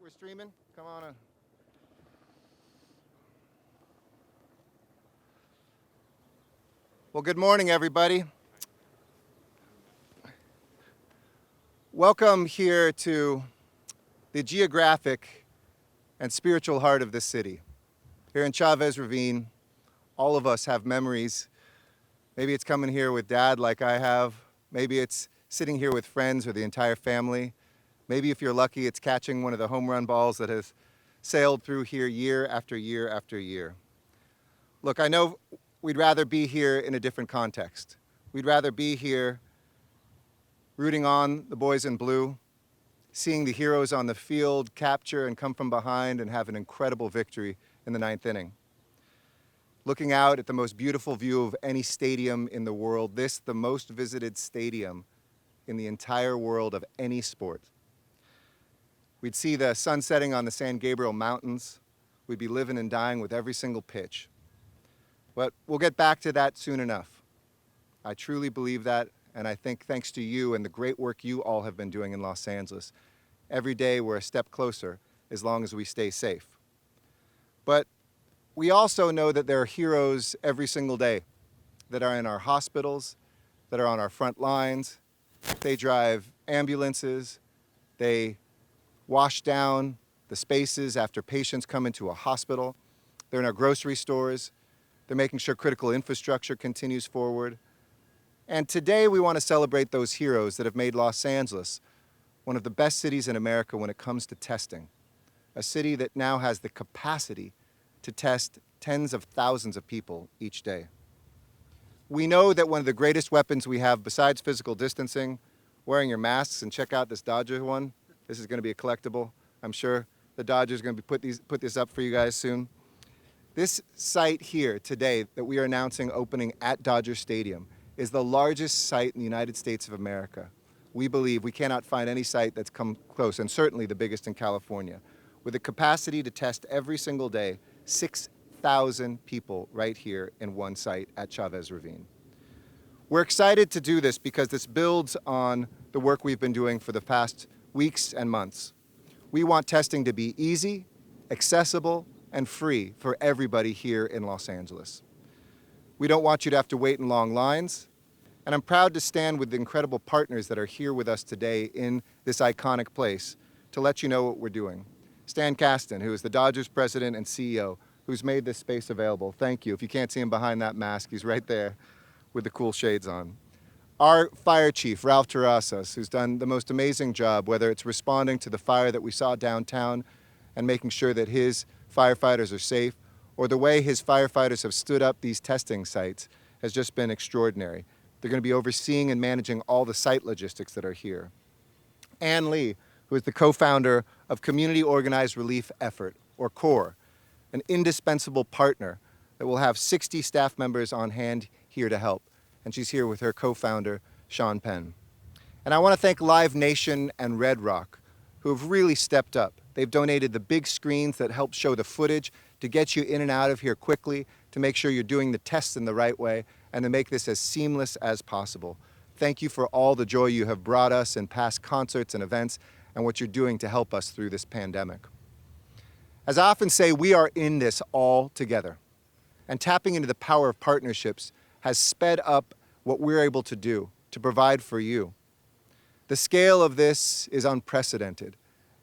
We're streaming? Come on. Well, good morning, everybody. Welcome here to the geographic and spiritual heart of this city. Here in Chavez Ravine, all of us have memories. Maybe it's coming here with Dad like I have. Maybe it's sitting here with friends or the entire family. Maybe if you're lucky, it's catching one of the home run balls that has sailed through here year after year after year. Look, I know we'd rather be here in a different context. We'd rather be here rooting on the boys in blue, seeing the heroes on the field capture and come from behind and have an incredible victory in the ninth inning. Looking out at the most beautiful view of any stadium in the world, this the most visited stadium in the entire world of any sport. We'd see the sun setting on the San Gabriel Mountains. We'd be living and dying with every single pitch. But we'll get back to that soon enough. I truly believe that, and I think thanks to you and the great work you all have been doing in Los Angeles, every day we're a step closer as long as we stay safe. But we also know that there are heroes every single day that are in our hospitals, that are on our front lines. They drive ambulances. They wash down the spaces after patients come into a hospital. They're in our grocery stores. They're making sure critical infrastructure continues forward. And today we want to celebrate those heroes that have made Los Angeles one of the best cities in America when it comes to testing. A city that now has the capacity to test tens of thousands of people each day. We know that one of the greatest weapons we have besides physical distancing, wearing your masks, and check out this Dodger one. This is going to be a collectible. I'm sure the Dodgers are going to put this up for you guys soon. This site here today that we are announcing opening at Dodger Stadium is the largest site in the United States of America. We believe we cannot find any site that's come close, and certainly the biggest in California, with the capacity to test every single day 6,000 people right here in one site at Chavez Ravine. We're excited to do this because this builds on the work we've been doing for the past weeks and months. We want testing to be easy, accessible, and free for everybody here in Los Angeles. We don't want you to have to wait in long lines, and I'm proud to stand with the incredible partners that are here with us today in this iconic place to let you know what we're doing. Stan Kasten, who is the Dodgers president and CEO, who's made this space available. Thank you. If you can't see him behind that mask, he's right there with the cool shades on. Our fire chief, Ralph Terrazas, who's done the most amazing job, whether it's responding to the fire that we saw downtown and making sure that his firefighters are safe, or the way his firefighters have stood up these testing sites has just been extraordinary. They're going to be overseeing and managing all the site logistics that are here. Ann Lee, who is the co-founder of Community Organized Relief Effort, or CORE, an indispensable partner that will have 60 staff members on hand here to help. And she's here with her co-founder, Sean Penn. And I want to thank Live Nation and Red Rock, who have really stepped up. They've donated the big screens that help show the footage to get you in and out of here quickly, to make sure you're doing the tests in the right way, and to make this as seamless as possible. Thank you for all the joy you have brought us in past concerts and events, and what you're doing to help us through this pandemic. As I often say, we are in this all together. And tapping into the power of partnerships has sped up what we're able to do to provide for you. The scale of this is unprecedented,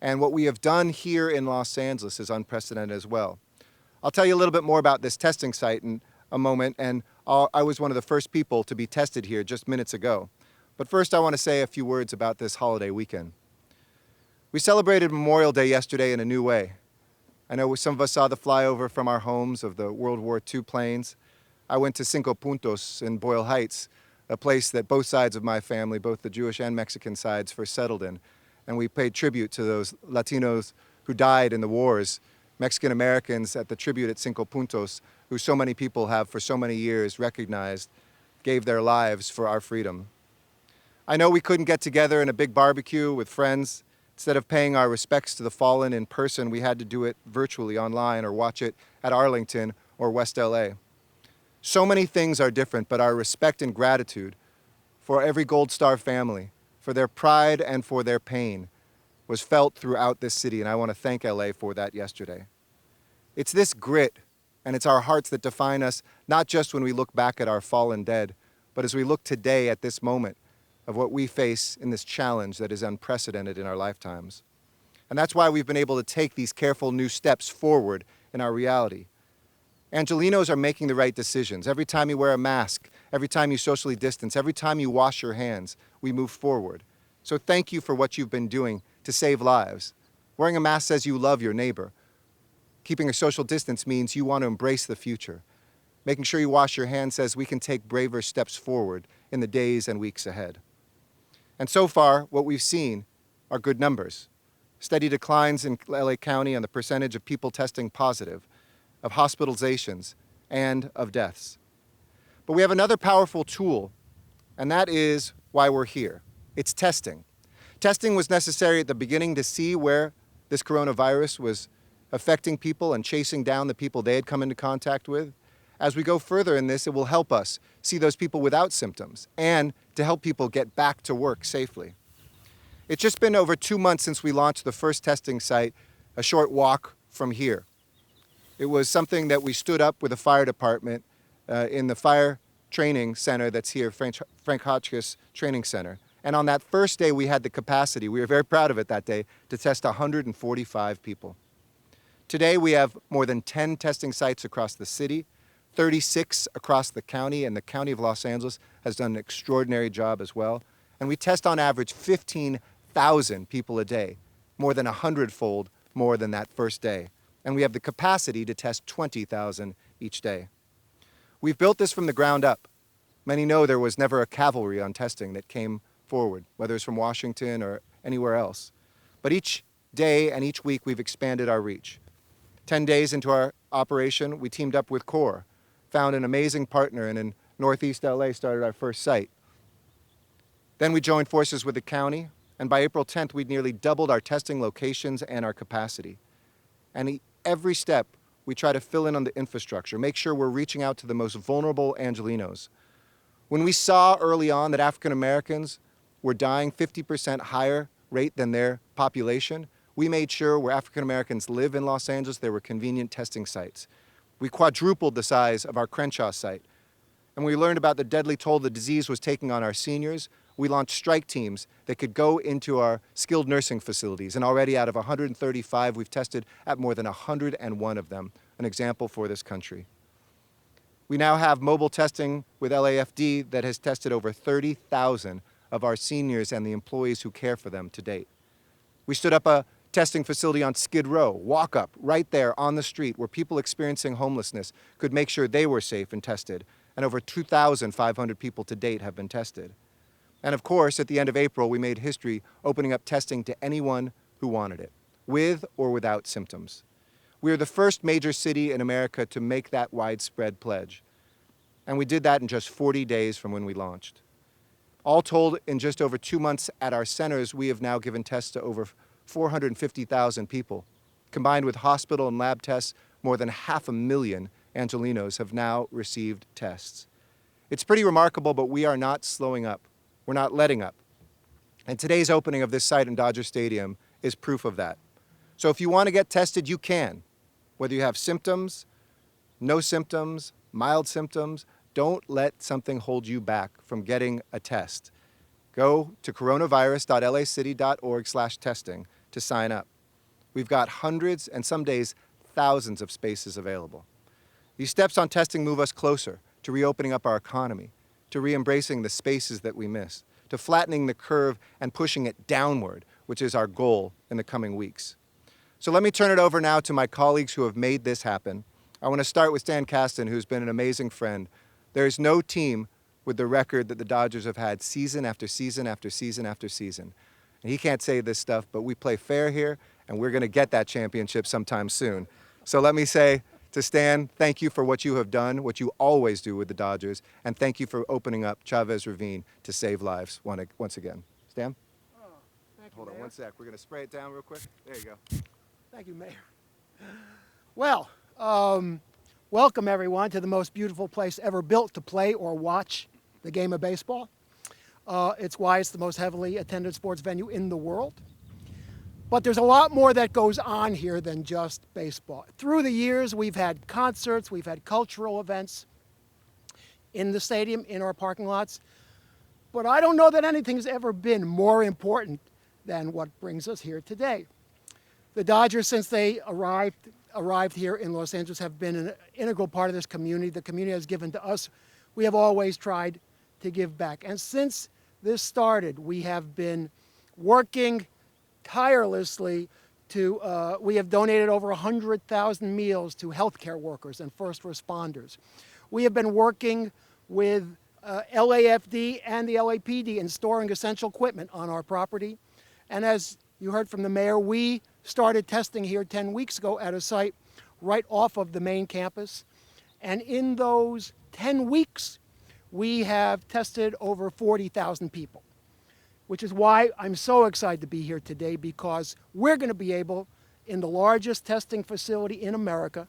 and what we have done here in Los Angeles is unprecedented as well. I'll tell you a little bit more about this testing site in a moment, and I was one of the first people to be tested here just minutes ago. But first I want to say a few words about this holiday weekend. We celebrated Memorial Day yesterday in a new way. I know some of us saw the flyover from our homes of the World War II planes. I went to Cinco Puntos in Boyle Heights, a place that both sides of my family, both the Jewish and Mexican sides, first settled in. And we paid tribute to those Latinos who died in the wars, Mexican Americans at the tribute at Cinco Puntos, who so many people have for so many years recognized, gave their lives for our freedom. I know we couldn't get together in a big barbecue with friends. Instead of paying our respects to the fallen in person, we had to do it virtually online or watch it at Arlington or West LA. So many things are different, but our respect and gratitude for every Gold Star family, for their pride and for their pain, was felt throughout this city, and I want to thank LA for that yesterday. It's this grit and it's our hearts that define us, not just when we look back at our fallen dead, but as we look today at this moment of what we face in this challenge that is unprecedented in our lifetimes. And that's why we've been able to take these careful new steps forward in our reality. Angelenos are making the right decisions. Every time you wear a mask, every time you socially distance, every time you wash your hands, we move forward. So thank you for what you've been doing to save lives. Wearing a mask says you love your neighbor. Keeping a social distance means you want to embrace the future. Making sure you wash your hands says we can take braver steps forward in the days and weeks ahead. And so far, what we've seen are good numbers. Steady declines in LA County on the percentage of people testing positive, of hospitalizations, and of deaths. But we have another powerful tool, and that is why we're here. It's testing. Testing was necessary at the beginning to see where this coronavirus was affecting people and chasing down the people they had come into contact with. As we go further in this, it will help us see those people without symptoms and to help people get back to work safely. It's just been over 2 months since we launched the first testing site, a short walk from here. It was something that we stood up with the fire department in the fire training center that's here, Frank Hotchkiss Training Center. And on that first day, we had the capacity, we were very proud of it that day, to test 145 people. Today, we have more than 10 testing sites across the city, 36 across the county, and the County of Los Angeles has done an extraordinary job as well. And we test on average 15,000 people a day, more than 100-fold more than that first day. And we have the capacity to test 20,000 each day. We've built this from the ground up. Many know there was never a cavalry on testing that came forward, whether it's from Washington or anywhere else. But each day and each week, we've expanded our reach. 10 days into our operation, we teamed up with CORE, found an amazing partner, and in Northeast LA started our first site. Then we joined forces with the county, and by April 10th, we'd nearly doubled our testing locations and our capacity. And every step, we try to fill in on the infrastructure, make sure we're reaching out to the most vulnerable Angelenos. When we saw early on that African Americans were dying 50% higher rate than their population, we made sure where African Americans live in Los Angeles, there were convenient testing sites. We quadrupled the size of our Crenshaw site. And when we learned about the deadly toll the disease was taking on our seniors, we launched strike teams that could go into our skilled nursing facilities. And already out of 135, we've tested at more than 101 of them, an example for this country. We now have mobile testing with LAFD that has tested over 30,000 of our seniors and the employees who care for them to date. We stood up a testing facility on Skid Row, walk up, right there on the street where people experiencing homelessness could make sure they were safe and tested. And over 2,500 people to date have been tested. And of course, at the end of April, we made history opening up testing to anyone who wanted it, with or without symptoms. We are the first major city in America to make that widespread pledge. And we did that in just 40 days from when we launched. All told, in just over 2 months at our centers, we have now given tests to over 450,000 people. Combined with hospital and lab tests, more than 500,000 Angelenos have now received tests. It's pretty remarkable, but we are not slowing up. We're not letting up. And today's opening of this site in Dodger Stadium is proof of that. So if you want to get tested, you can. Whether you have symptoms, no symptoms, mild symptoms, don't let something hold you back from getting a test. Go to coronavirus.lacity.org/testing to sign up. We've got hundreds and some days thousands of spaces available. These steps on testing move us closer to reopening up our economy, to re-embracing the spaces that we miss, to flattening the curve and pushing it downward, which is our goal in the coming weeks. So let me turn it over now to my colleagues who have made this happen. I want to start with Stan Kasten, who's been an amazing friend. There is no team with the record that the Dodgers have had season after season after season after season. And he can't say this stuff, but we play fair here, and we're going to get that championship sometime soon. So let me say to Stan, thank you for what you have done, what you always do with the Dodgers, and thank you for opening up Chavez Ravine to save lives once again. Stan? Oh, thank you, Hold on Mayor. one sec. We're going to spray it down real quick. There you go. Thank you, Mayor. Well, welcome everyone to the most beautiful place ever built to play or watch the game of baseball. It's why it's the most heavily attended sports venue in the world. But there's a lot more that goes on here than just baseball. Through the years, we've had concerts, we've had cultural events in the stadium, in our parking lots. But I don't know that anything's ever been more important than what brings us here today. The Dodgers, since they arrived here in Los Angeles, have been an integral part of this community. The community has given to us. We have always tried to give back. And since this started, we have been working tirelessly we have donated over 100,000 meals to healthcare workers and first responders. We have been working with LAFD and the LAPD in storing essential equipment on our property. And as you heard from the mayor, we started testing here 10 weeks ago at a site right off of the main campus. And in those 10 weeks, we have tested over 40,000 people, which is why I'm so excited to be here today, because we're going to be able, in the largest testing facility in America,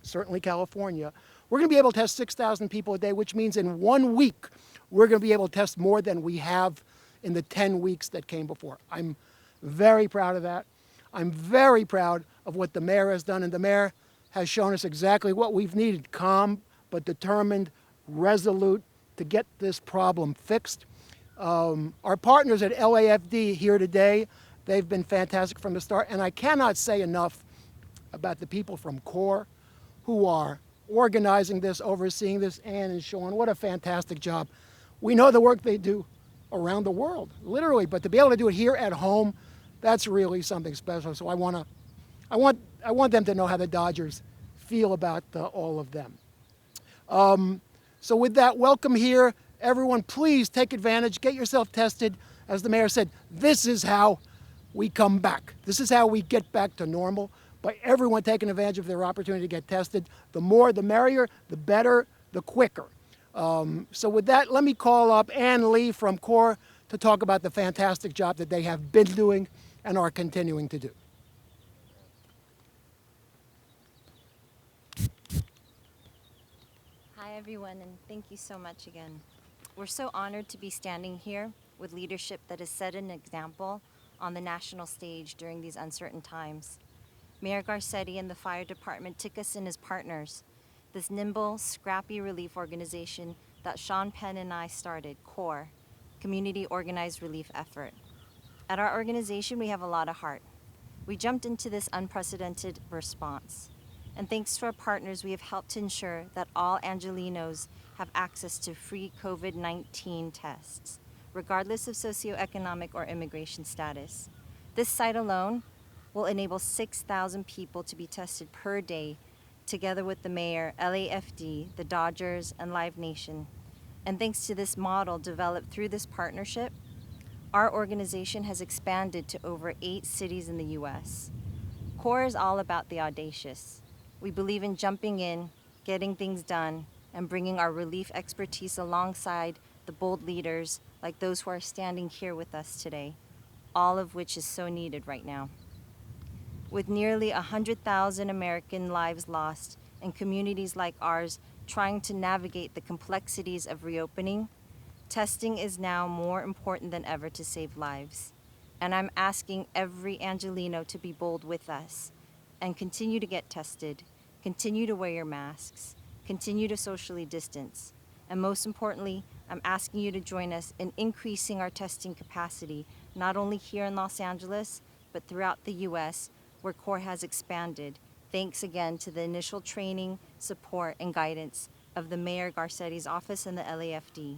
certainly California, we're going to be able to test 6,000 people a day, which means in 1 week, we're going to be able to test more than we have in the 10 weeks that came before. I'm very proud of that. I'm very proud of what the mayor has done, and the mayor has shown us exactly what we've needed: calm but determined, resolute, to get this problem fixed. Our partners at LAFD here today, they've been fantastic from the start, and I cannot say enough about the people from CORE who are organizing this, overseeing this. Ann and Sean, what a fantastic job. We know the work they do around the world, literally, but to be able to do it here at home, that's really something special. So I want them to know how the Dodgers feel about all of them. So with that, welcome here. Everyone, please take advantage, get yourself tested. As the mayor said, this is how we come back. This is how we get back to normal, by everyone taking advantage of their opportunity to get tested. The more, the merrier, the better, the quicker. So with that, let me call up Ann Lee from CORE to talk about the fantastic job that they have been doing and are continuing to do. Hi, everyone, and thank you so much again. We're so honored to be standing here with leadership that has set an example on the national stage during these uncertain times. Mayor Garcetti and the fire department took us in as partners, this nimble, scrappy relief organization that Sean Penn and I started, CORE, Community Organized Relief Effort. At our organization, we have a lot of heart. We jumped into this unprecedented response. And thanks to our partners, we have helped to ensure that all Angelenos have access to free COVID-19 tests, regardless of socioeconomic or immigration status. This site alone will enable 6,000 people to be tested per day, together with the mayor, LAFD, the Dodgers, and Live Nation. And thanks to this model developed through this partnership, our organization has expanded to over 8 cities in the U.S. CORE is all about the audacious. We believe in jumping in, getting things done, and bringing our relief expertise alongside the bold leaders like those who are standing here with us today, all of which is so needed right now. With nearly 100,000 American lives lost and communities like ours trying to navigate the complexities of reopening, testing is now more important than ever to save lives. And I'm asking every Angeleno to be bold with us and continue to get tested, continue to wear your masks, continue to socially distance. And most importantly, I'm asking you to join us in increasing our testing capacity, not only here in Los Angeles, but throughout the U.S., where CORE has expanded, thanks again to the initial training, support, and guidance of the Mayor Garcetti's office and the LAFD.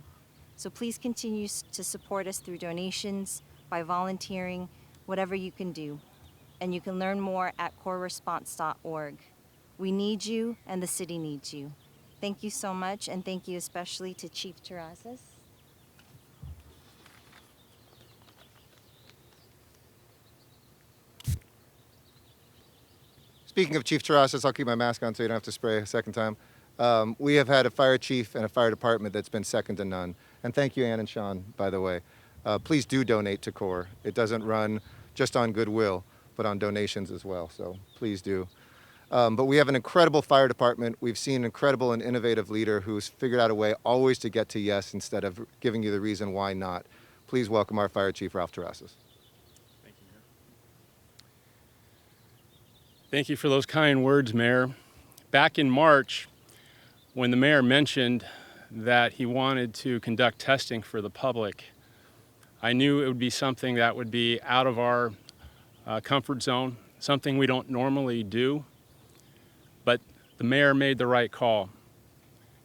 So please continue to support us through donations, by volunteering, whatever you can do. And you can learn more at coreresponse.org. We need you, and the city needs you. Thank you so much, and thank you especially to Chief Terrazas. Speaking of Chief Terrazas, I'll keep my mask on so you don't have to spray a second time. We have had a fire chief and a fire department that's been second to none. And thank you, Ann and Sean, by the way. Please do donate to CORE. It doesn't run just on goodwill, but on donations as well, so please do. But we have an incredible fire department. We've seen an incredible and innovative leader who's figured out a way always to get to yes instead of giving you the reason why not. Please welcome our Fire Chief, Ralph Terrazas. Thank you, Thank you for those kind words, Mayor. Back in March, when the mayor mentioned that he wanted to conduct testing for the public, I knew it would be something that would be out of our comfort zone, something we don't normally do, but the mayor made the right call.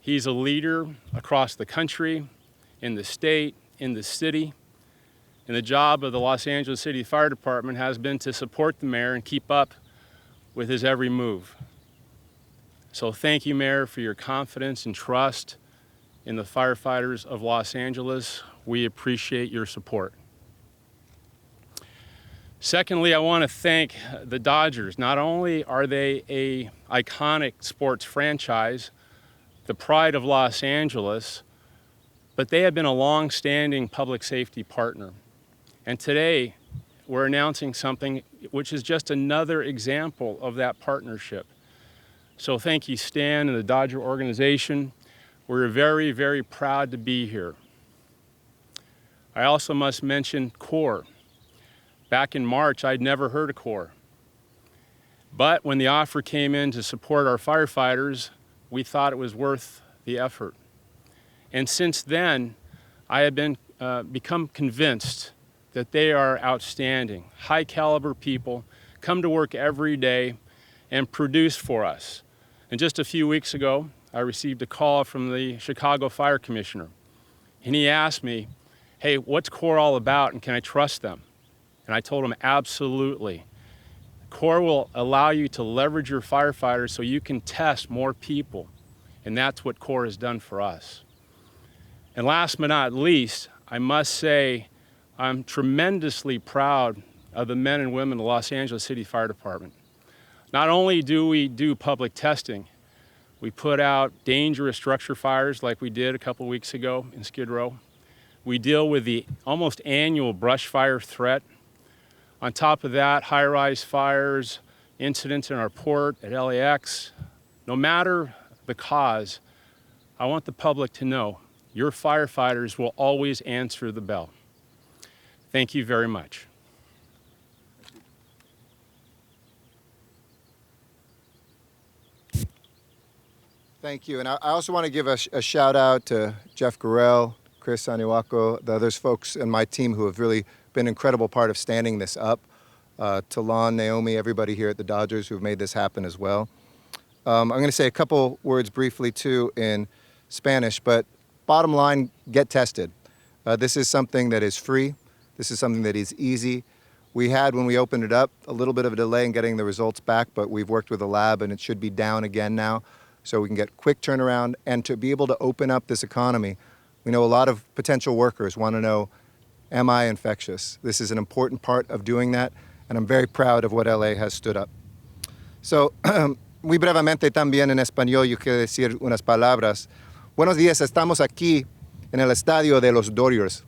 He's a leader across the country, in the state, in the city, and the job of the Los Angeles City Fire Department has been to support the mayor and keep up with his every move. So thank you, Mayor, for your confidence and trust in the firefighters of Los Angeles. We appreciate your support. Secondly, I want to thank the Dodgers. Not only are they an iconic sports franchise, the pride of Los Angeles, but they have been a long-standing public safety partner. And today, we're announcing something which is just another example of that partnership. So thank you, Stan, and the Dodger organization. We're very, very proud to be here. I also must mention CORE. Back in March, I'd never heard of CORE. But when the offer came in to support our firefighters, we thought it was worth the effort. And since then, I have become convinced that they are outstanding, high caliber people, come to work every day and produce for us. And just a few weeks ago, I received a call from the Chicago Fire Commissioner. And he asked me, hey, what's CORE all about and can I trust them? And I told him, absolutely. CORE will allow you to leverage your firefighters so you can test more people. And that's what CORE has done for us. And last but not least, I must say, I'm tremendously proud of the men and women of the Los Angeles City Fire Department. Not only do we do public testing, we put out dangerous structure fires like we did a couple weeks ago in Skid Row. We deal with the almost annual brush fire threat. On top of that, high-rise fires, incidents in our port at LAX. No matter the cause, I want the public to know your firefighters will always answer the bell. Thank you very much. Thank you. And I also want to give a shout out to Jeff Gurrell, Chris Aniwako, the other folks in my team who have really been an incredible part of standing this up. Talon, Naomi, everybody here at the Dodgers who have made this happen as well. I'm going to say a couple words briefly too in Spanish, but bottom line, get tested. This is something that is free. This is something that is easy. We had, when we opened it up, a little bit of a delay in getting the results back, but we've worked with the lab and it should be down again now, so we can get quick turnaround. And to be able to open up this economy, we know a lot of potential workers want to know, am I infectious? This is an important part of doing that, and I'm very proud of what LA has stood up. So, muy brevemente también en español, yo quiero decir unas palabras. Buenos días, estamos aquí en el estadio de los Dodgers,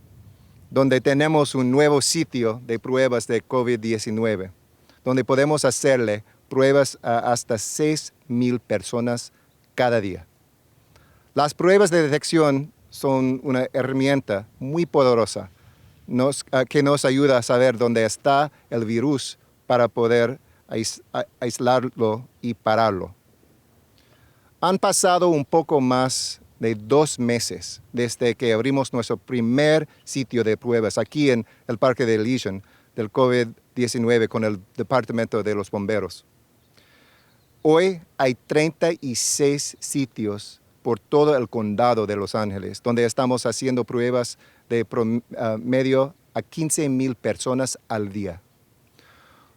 donde tenemos un nuevo sitio de pruebas de COVID-19, donde podemos hacerle pruebas a hasta 6,000 personas cada día. Las pruebas de detección son una herramienta muy poderosa que nos ayuda a saber dónde está el virus para poder aislarlo y pararlo. Han pasado un poco más de 2 meses desde que abrimos nuestro primer sitio de pruebas aquí en el Parque de Elysian del COVID-19 con el Departamento de los Bomberos. Hoy hay 36 sitios por todo el condado de Los Ángeles, donde estamos haciendo pruebas de promedio a 15,000 personas al día.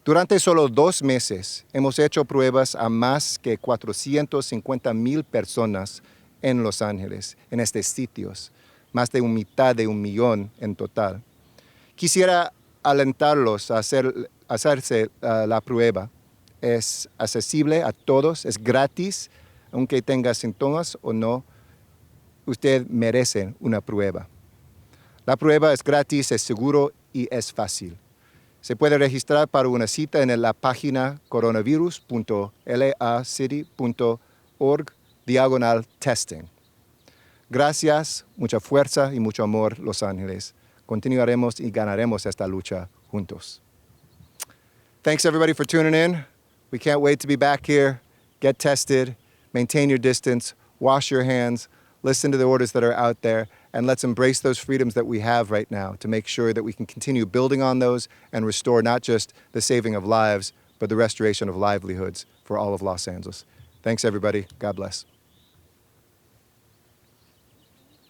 Durante solo 2 meses hemos hecho pruebas a más que 450,000 personas en Los Ángeles, en estos sitios, más de mitad de 1 millón en total. Quisiera alentarlos a hacerse la prueba. Es accesible a todos, es gratis, aunque tenga síntomas o no, usted merece una prueba. La prueba es gratis, es seguro y es fácil. Se puede registrar para una cita en la página coronavirus.lacity.org/testing. Gracias, mucha fuerza y mucho amor, Los Ángeles. Continuaremos y ganaremos esta lucha juntos. Thanks everybody for tuning in. We can't wait to be back here. Get tested, maintain your distance, wash your hands, listen to the orders that are out there, and let's embrace those freedoms that we have right now to make sure that we can continue building on those and restore not just the saving of lives, but the restoration of livelihoods for all of Los Angeles. Thanks, everybody. God bless.